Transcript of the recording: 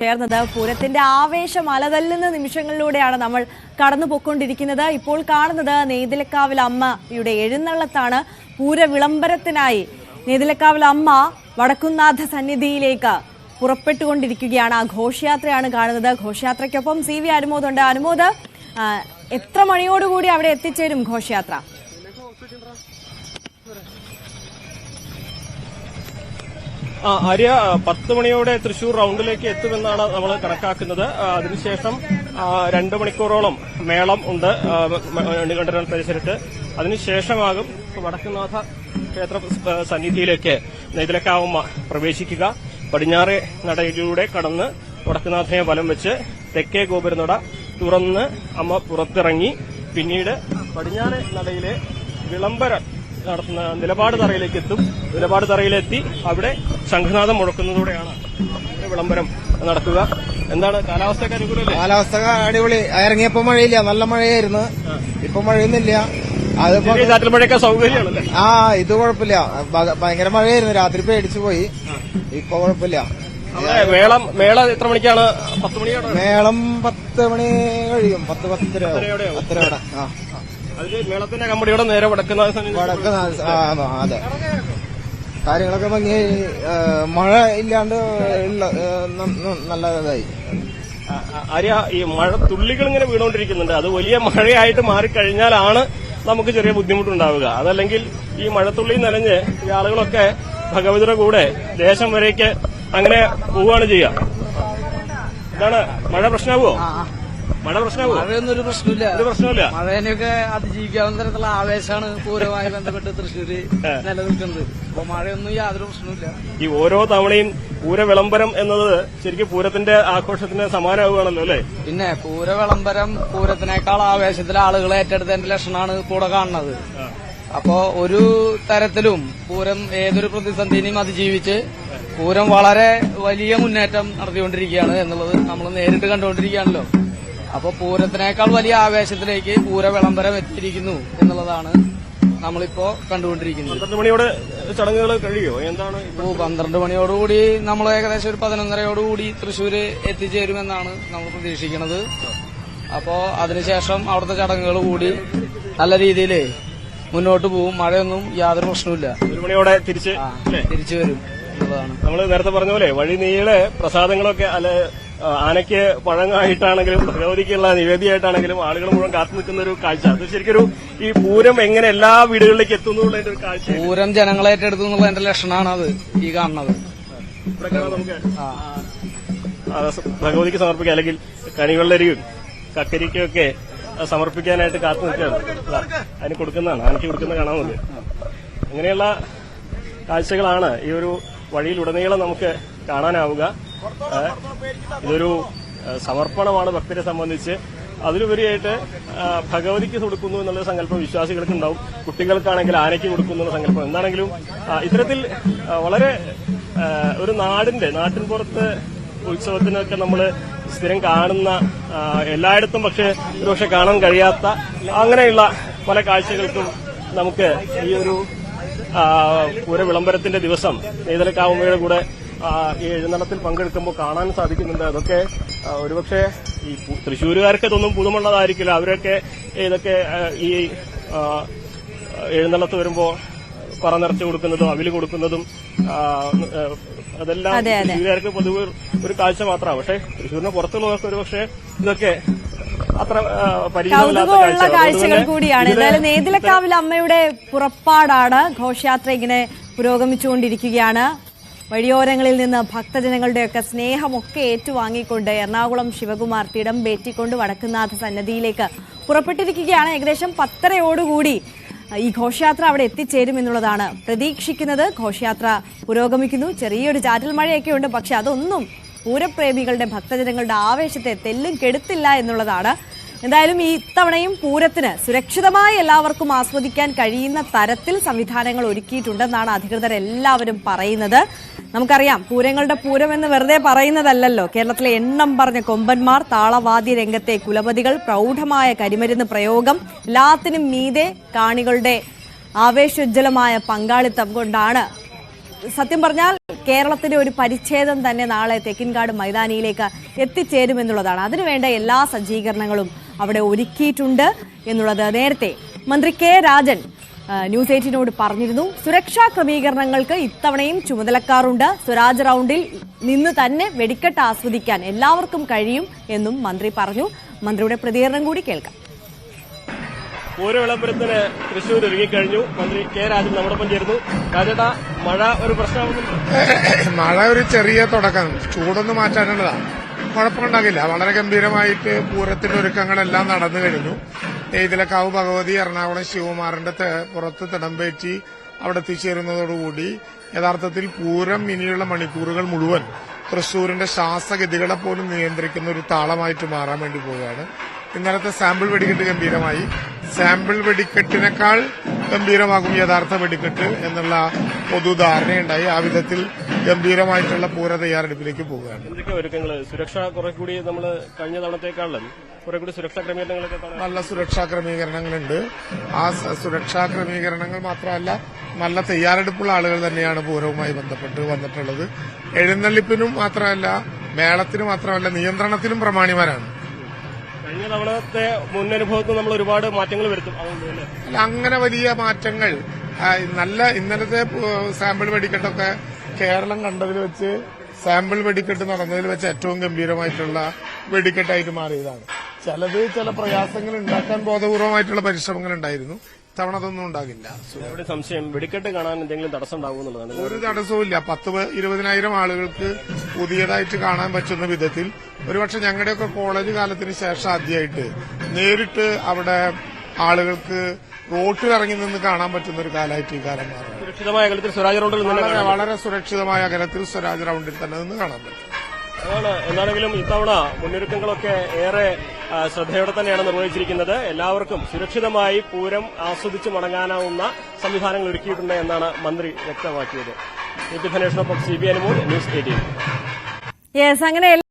ചേർന്നത് പൂരത്തിന്റെ ആവേശം അലതല്ലുന്ന നിമിഷങ്ങളിലൂടെയാണ് നമ്മൾ കടന്നു പോയിക്കൊണ്ടിരിക്കുന്നത്. ഇപ്പോൾ കാണുന്നത് നെയ്തലക്കാവിൽ അമ്മയുടെ എഴുന്നള്ളത്താണ്. പൂര വിളംബരത്തിനായി നെയ്തലക്കാവിൽ അമ്മ വടക്കുംനാഥ സന്നിധിയിലേക്ക് പുറപ്പെട്ടുകൊണ്ടിരിക്കുകയാണ്. ആ ഘോഷയാത്രയാണ് കാണുന്നത്. ഘോഷയാത്രയ്ക്കൊപ്പം CV അനുമോദ് ഉണ്ട്. അനുമോദ്, എത്ര മണിയോടുകൂടി അവിടെ എത്തിച്ചേരും ഘോഷയാത്ര? ആര്യ 10 മണിയോടെ തൃശൂർ റൌണ്ടിലേക്ക് എത്തുമെന്നാണ് നമ്മൾ കണക്കാക്കുന്നത്. അതിനുശേഷം 2 മണിക്കൂറോളം മേളം ഉണ്ട് നെടുങ്കണ്ടം പരിസരത്ത്. അതിനുശേഷമാകും വടക്കുംനാഥ ക്ഷേത്ര സന്നിധിയിലേക്ക് നെയ്തലക്കാവമ്മ പ്രവേശിക്കുക. പടിഞ്ഞാറേ നടയിലൂടെ കടന്ന് വടക്കുംനാഥനെ വലം വെച്ച് തെക്കേ ഗോപുരനട തുറന്ന് അമ്മ പുറത്തിറങ്ങി പിന്നീട് പടിഞ്ഞാറേ നടയിലെ വിളംബരം നടത്തുന്ന നിലപാട് തറയിലേക്ക് എത്തും. നിലപാട് തറയിലെത്തി അവിടെ ശംഖനാഥം മുഴക്കുന്നതോടെയാണ് വിളംബരം നടക്കുക. എന്താണ് കാലാവസ്ഥയൊക്കെ അനുകൂലമല്ലേ? കാലാവസ്ഥ അടിപൊളി. ഇറങ്ങിയപ്പോ മഴയില്ല, നല്ല മഴയായിരുന്നു. ഇപ്പൊ മഴയൊന്നുമില്ല. അതിപ്പോ ചാറ്റൽ മഴയൊക്കെ സൗകര്യമാണല്ലേ? ഇത് കുഴപ്പമില്ല. ഭയങ്കര മഴയായിരുന്നു, രാത്രി പേടിച്ചു പോയി. ഇപ്പൊ കുഴപ്പമില്ല. മേള എത്ര മണിക്കാണ്? 10 മണിയോടെ മേളം 10 മണി കഴിയും. 10-10:30. മേളത്തിന്റെ കമ്പടിയോടെ നേരെ വടക്കുംനാഥ. അതെ, കാര്യങ്ങളൊക്കെ ഭംഗി. മഴ ഇല്ലാണ്ട് നല്ലതായി. ആര്യ, ഈ മഴ തുള്ളികൾ ഇങ്ങനെ വീണുകൊണ്ടിരിക്കുന്നുണ്ട്. അത് വലിയ മഴയായിട്ട് മാറിക്കഴിഞ്ഞാലാണ് നമുക്ക് ചെറിയ ബുദ്ധിമുട്ടുണ്ടാവുക. അതല്ലെങ്കിൽ ഈ മഴത്തുള്ളി നനഞ്ഞ് ഈ ആളുകളൊക്കെ ഭഗവതിയുടെ കൂടെ ദേശം വരേക്ക് അങ്ങനെ പോവുകയാണ് ചെയ്യുക. ഇതാണ് മഴ പ്രശ്നമാവോ? മഴയൊന്നും ഒരു പ്രശ്നമില്ല. ഒരു പ്രശ്നമില്ല. മഴേനെയൊക്കെ അതിജീവിക്കാവുന്ന തരത്തിലുള്ള ആവേശമാണ് പൂരവുമായി ബന്ധപ്പെട്ട് തൃശ്ശൂര് നിലനിൽക്കുന്നത്. അപ്പൊ മഴയൊന്നും യാതൊരു പ്രശ്നമില്ല. ഈ ഓരോ തവണയും പൂര വിളംബരം എന്നത് ശരിക്കും പൂരത്തിന്റെ ആഘോഷത്തിന് സമാനമാവുകയാണല്ലോ അല്ലേ? പിന്നെ പൂര വിളംബരം പൂരത്തിനേക്കാൾ ആവേശത്തിൽ ആളുകൾ ഏറ്റെടുത്തതിന്റെ ലക്ഷണമാണ് കൂടെ കാണുന്നത്. അപ്പോ ഒരു തരത്തിലും പൂരം ഏതൊരു പ്രതിസന്ധിനെയും അതിജീവിച്ച് പൂരം വളരെ വലിയ മുന്നേറ്റം നടത്തിക്കൊണ്ടിരിക്കുകയാണ് എന്നുള്ളത് നമ്മൾ നേരിട്ട് കണ്ടുകൊണ്ടിരിക്കുകയാണല്ലോ. അപ്പൊ പൂരത്തിനേക്കാൾ വലിയ ആവേശത്തിലേക്ക് പൂര വിളംബരം എത്തിയിരിക്കുന്നു എന്നുള്ളതാണ് നമ്മളിപ്പോ കണ്ടുകൊണ്ടിരിക്കുന്നത്. 12 മണിയോടെ ചടങ്ങുകൾ കഴിയോ? എന്താണ്? 12 മണിയോടുകൂടി നമ്മൾ ഏകദേശം ഒരു 11:30യോടുകൂടി തൃശ്ശൂര് എത്തിച്ചേരുമെന്നാണ് നമ്മൾ പ്രതീക്ഷിക്കുന്നത്. അപ്പോ അതിനുശേഷം അവിടുത്തെ ചടങ്ങുകൾ കൂടി നല്ല രീതിയിൽ മുന്നോട്ട് പോകും. മഴയൊന്നും യാതൊരു പ്രശ്നവുമില്ല. 1 മണിയോടെ തിരിച്ചു വരും എന്നുള്ളതാണ്. നമ്മൾ നേരത്തെ പറഞ്ഞ പോലെ വഴി നീളെ പ്രസാദങ്ങളൊക്കെ ആനയ്ക്ക് പഴങ്ങായിട്ടാണെങ്കിലും ഭഗവതിക്കുള്ള നിവേദിയായിട്ടാണെങ്കിലും ആളുകൾ മുഴുവൻ കാത്തു നിൽക്കുന്ന ഒരു കാഴ്ച. അത് ശരിക്കും ഈ പൂരം എങ്ങനെ എല്ലാ വീടുകളിലേക്ക് എത്തുന്നു ഒരു കാഴ്ച. പൂരം ജനങ്ങളെ ഏറ്റെടുത്തു എന്നുള്ളതിന്റെ ലക്ഷണമാണ് അത് ഈ കാണുന്നത്. നമുക്ക് ഭഗവതിക്ക് സമർപ്പിക്കുക, അല്ലെങ്കിൽ കണിവെള്ളരിയും കക്കരിക്കും ഒക്കെ സമർപ്പിക്കാനായിട്ട് കാത്തു നിൽക്കുകയാണ്. അതിന് കൊടുക്കുന്നതാണ്, ആനയ്ക്ക് കൊടുക്കുന്ന കാണാൻ മതി. അങ്ങനെയുള്ള കാഴ്ചകളാണ് ഈ ഒരു വഴിയിലുടനീളം നമുക്ക് കാണാനാവുക. ഇതൊരു സമർപ്പണമാണ് ഭക്തരെ സംബന്ധിച്ച്. അതിലുപരിയായിട്ട് ഭഗവതിക്ക് കൊടുക്കുന്നു എന്നുള്ള സങ്കല്പം വിശ്വാസികൾക്ക് ഉണ്ടാവും. കുട്ടികൾക്കാണെങ്കിൽ ആനയ്ക്ക് കൊടുക്കുന്നു എന്ന സങ്കല്പം. എന്താണെങ്കിലും ഇത്തരത്തിൽ വളരെ ഒരു നാട്ടിൻ പുറത്ത് ഉത്സവത്തിനൊക്കെ നമ്മൾ സ്ഥിരം കാണുന്ന, എല്ലായിടത്തും പക്ഷെ കാണാൻ കഴിയാത്ത അങ്ങനെയുള്ള പല കാഴ്ചകൾക്കും നമുക്ക് ഈ ഒരു പൂര വിളംബരത്തിന്റെ ദിവസം നെയ്തലക്കാവമ്മയുടെ കൂടെ ഈ എഴുന്നള്ളത്തിൽ പങ്കെടുക്കുമ്പോൾ കാണാൻ സാധിക്കുന്നുണ്ട്. അതൊക്കെ ഒരുപക്ഷെ ഈ തൃശ്ശൂരുകാർക്ക് ഇതൊന്നും പുതുമുള്ളതായിരിക്കില്ല. അവരൊക്കെ ഇതൊക്കെ ഈ എഴുന്നള്ളത്ത് വരുമ്പോൾ പറ നിറച്ചു കൊടുക്കുന്നതും അവില് കൊടുക്കുന്നതും അതെല്ലാം തൃശ്ശൂരുകാർക്ക് പൊതുവെ ഒരു കാഴ്ച മാത്രമാണ്. പക്ഷെ തൃശ്ശൂരിന് പുറത്തുള്ളവർക്ക് ഒരുപക്ഷെ ഇതൊക്കെ അത്ര കൗതുകമുള്ള കാഴ്ചകൾ കൂടിയാണ്. എന്തായാലും നെയ്തലക്കാവിൽ അമ്മയുടെ പുറപ്പാടാണ്. ഘോഷയാത്ര ഇങ്ങനെ പുരോഗമിച്ചുകൊണ്ടിരിക്കുകയാണ്. വഴിയോരങ്ങളിൽ നിന്ന് ഭക്തജനങ്ങളുടെയൊക്കെ സ്നേഹമൊക്കെ ഏറ്റുവാങ്ങിക്കൊണ്ട് എറണാകുളം ശിവകുമാർ തിടമ്പേറ്റിക്കൊണ്ട് വടക്കുംനാഥ സന്നിധിയിലേക്ക് പുറപ്പെട്ടിരിക്കുകയാണ്. ഏകദേശം 10:30യോടുകൂടി ഈ ഘോഷയാത്ര അവിടെ എത്തിച്ചേരുമെന്നുള്ളതാണ് പ്രതീക്ഷിക്കുന്നത്. ഘോഷയാത്ര പുരോഗമിക്കുന്നു. ചെറിയൊരു ചാറ്റൽ മഴയൊക്കെ ഉണ്ട്. പക്ഷെ അതൊന്നും പൂരപ്രേമികളുടെ ഭക്തജനങ്ങളുടെ ആവേശത്തെ തെല്ലും കെടുത്തില്ല എന്നുള്ളതാണ്. എന്തായാലും ഈ ഇത്തവണയും പൂരത്തിന് സുരക്ഷിതമായി എല്ലാവർക്കും ആസ്വദിക്കാൻ കഴിയുന്ന തരത്തിൽ സംവിധാനങ്ങൾ ഒരുക്കിയിട്ടുണ്ടെന്നാണ് അധികൃതർ എല്ലാവരും പറയുന്നത്. നമുക്കറിയാം, പൂരങ്ങളുടെ പൂരം എന്ന് വെറുതെ പറയുന്നതല്ലല്ലോ. കേരളത്തിലെ എണ്ണം പറഞ്ഞ കൊമ്പന്മാർ, താളവാദ്യ രംഗത്തെ കുലപതികൾ, പ്രൗഢമായ കരിമരുന്ന് പ്രയോഗം, എല്ലാത്തിനും മീതെ കാണികളുടെ ആവേശോജ്വലമായ പങ്കാളിത്തം കൊണ്ടാണ് സത്യം പറഞ്ഞാൽ കേരളത്തിന്റെ ഒരു പരിച്ഛേദം തന്നെ നാളെ തെക്കിൻകാട് മൈതാനിയിലേക്ക് എത്തിച്ചേരുമെന്നുള്ളതാണ്. അതിനുവേണ്ട എല്ലാ സജ്ജീകരണങ്ങളും അവിടെ ഒരുക്കിയിട്ടുണ്ട് എന്നുള്ളത് നേരത്തെ മന്ത്രി കെ രാജൻ ന്യൂസ് 18നോട് പറഞ്ഞിരുന്നു. സുരക്ഷാ ക്രമീകരണങ്ങൾക്ക് ഇത്തവണയും ചുമതലക്കാരുണ്ട്. സ്വരാജ് റൌണ്ടിൽ നിന്ന് തന്നെ വെടിക്കെട്ട് ആസ്വദിക്കാൻ എല്ലാവർക്കും കഴിയും എന്നും മന്ത്രി പറഞ്ഞു. മന്ത്രിയുടെ പ്രതികരണം കൂടി കേൾക്കാം. പൂരവിളംബരത്തിന് തൃശൂർ ഒരുങ്ങിക്കഴിഞ്ഞു. മന്ത്രി കെ രാജൻ നമ്മോടൊപ്പം ചേരുന്നു. രാജേട്ടാ, മഴ ഒരു പ്രശ്നമാകുന്നുണ്ട്? മഴ ഒരു ചെറിയ തുടക്കം, ചൂടൊന്നും മാറ്റാനുള്ളതാണ്, കുഴപ്പമുണ്ടാകില്ല. വളരെ ഗംഭീരമായിട്ട് പൂരത്തിന്റെ ഒരുക്കങ്ങളെല്ലാം നടന്നു കഴിഞ്ഞു. നെയ്തലക്കാവ് ഭഗവതി എറണാകുളം ശിവകുമാറിന്റെ പുറത്ത് തിടമ്പേറ്റി അവിടെ എത്തിച്ചേരുന്നതോടുകൂടി യഥാർത്ഥത്തിൽ പൂരം ഇനിയുള്ള മണിക്കൂറുകൾ മുഴുവൻ തൃശൂരിന്റെ ശ്വാസഗതികളെ പോലും നിയന്ത്രിക്കുന്ന ഒരു താളമായിട്ട് മാറാൻ വേണ്ടി പോവുകയാണ്. ഇന്നലത്തെ സാമ്പിൾ വെടിക്കെട്ട് ഗംഭീരമായി. സാമ്പിൾ വെടിക്കെട്ടിനേക്കാൾ ഗംഭീരമാകും യഥാർത്ഥ വെടിക്കെട്ട് എന്നുള്ള പൊതുധാരണയുണ്ടായി. ആ വിധത്തിൽ ഗംഭീരമായിട്ടുള്ള പൂര തയ്യാറെടുപ്പിലേക്ക് പോവുകയാണ്. എന്തൊക്കെ ഒരുക്കങ്ങൾ? സുരക്ഷ കുറെ കൂടി നമ്മൾ കഴിഞ്ഞ തവണത്തേക്കാളും കുറെ കൂടി സുരക്ഷാ ക്രമീകരണങ്ങളൊക്കെ നല്ല സുരക്ഷാ ക്രമീകരണങ്ങളുണ്ട്. ആ സുരക്ഷാ ക്രമീകരണങ്ങൾ മാത്രമല്ല, നല്ല തയ്യാറെടുപ്പുള്ള ആളുകൾ തന്നെയാണ് പൂരവുമായി ബന്ധപ്പെട്ട് വന്നിട്ടുള്ളത്. എഴുന്നള്ളിപ്പിനും മാത്രമല്ല, മേളത്തിനും മാത്രമല്ല, നിയന്ത്രണത്തിനും പ്രമാണിമാരാണ്. കഴിഞ്ഞ തവണത്തെ മുന്നനുഭവത്തിൽ നമ്മൾ ഒരുപാട് മാറ്റങ്ങൾ വരുത്തും. അല്ല, അങ്ങനെ വലിയ മാറ്റങ്ങൾ ഇന്നലത്തെ സാമ്പിൾ വെടിക്കെട്ടൊക്കെ കേരളം കണ്ടതിൽ വെച്ച് സാമ്പിൾ വെടിക്കെട്ട് നടന്നതിൽ വെച്ച് ഏറ്റവും ഗംഭീരമായിട്ടുള്ള വെടിക്കെട്ടായിട്ട് മാറിയതാണ്. ചില പ്രയാസങ്ങൾ ഉണ്ടാക്കാൻ ബോധപൂർവമായിട്ടുള്ള പരിശ്രമങ്ങൾ ഉണ്ടായിരുന്നു. ഇത്തവണ അതൊന്നും ഉണ്ടാകില്ല. സംശയം, വെടിക്കെട്ട് കാണാൻ എന്തെങ്കിലും തടസ്സം ഉണ്ടാകുമെന്നുള്ളതാണ്. ഒരു തടസ്സവുമില്ല. 10-20,000 ആളുകൾക്ക് പുതിയതായിട്ട് കാണാൻ പറ്റുന്ന വിധത്തിൽ ഒരുപക്ഷെ ഞങ്ങളുടെയൊക്കെ കോളേജ് കാലത്തിന് ശേഷം ആദ്യമായിട്ട് നേരിട്ട് അവിടെ ആളുകൾക്ക് റോട്ടിലിറങ്ങി നിന്ന് കാണാൻ പറ്റുന്ന ഒരു കാലമായിട്ട് ഈ കാലം മാറും. സുരക്ഷിതമായ അകലത്തിൽ സ്വരാജ് റൗണ്ടിൽ വളരെ സുരക്ഷിതമായ അകലത്തിൽ സ്വരാജ് റൗണ്ടിൽ തന്നെ നിന്ന് കാണാൻ പറ്റും. അതാണ്. എന്താണെങ്കിലും ഇത്തവണ മുന്നൊരുക്കങ്ങളൊക്കെ ഏറെ ശ്രദ്ധയോടെ തന്നെയാണ് നിർവഹിച്ചിരിക്കുന്നത്. എല്ലാവർക്കും സുരക്ഷിതമായി പൂരം ആസ്വദിച്ച് മടങ്ങാനാവുന്ന സംവിധാനങ്ങൾ ഒരുക്കിയിട്ടുണ്ട് എന്നാണ് മന്ത്രി വ്യക്തമാക്കിയത്. ധനേഷിനൊപ്പം CB അനുമോൾ, ന്യൂസ് 18. അങ്ങനെ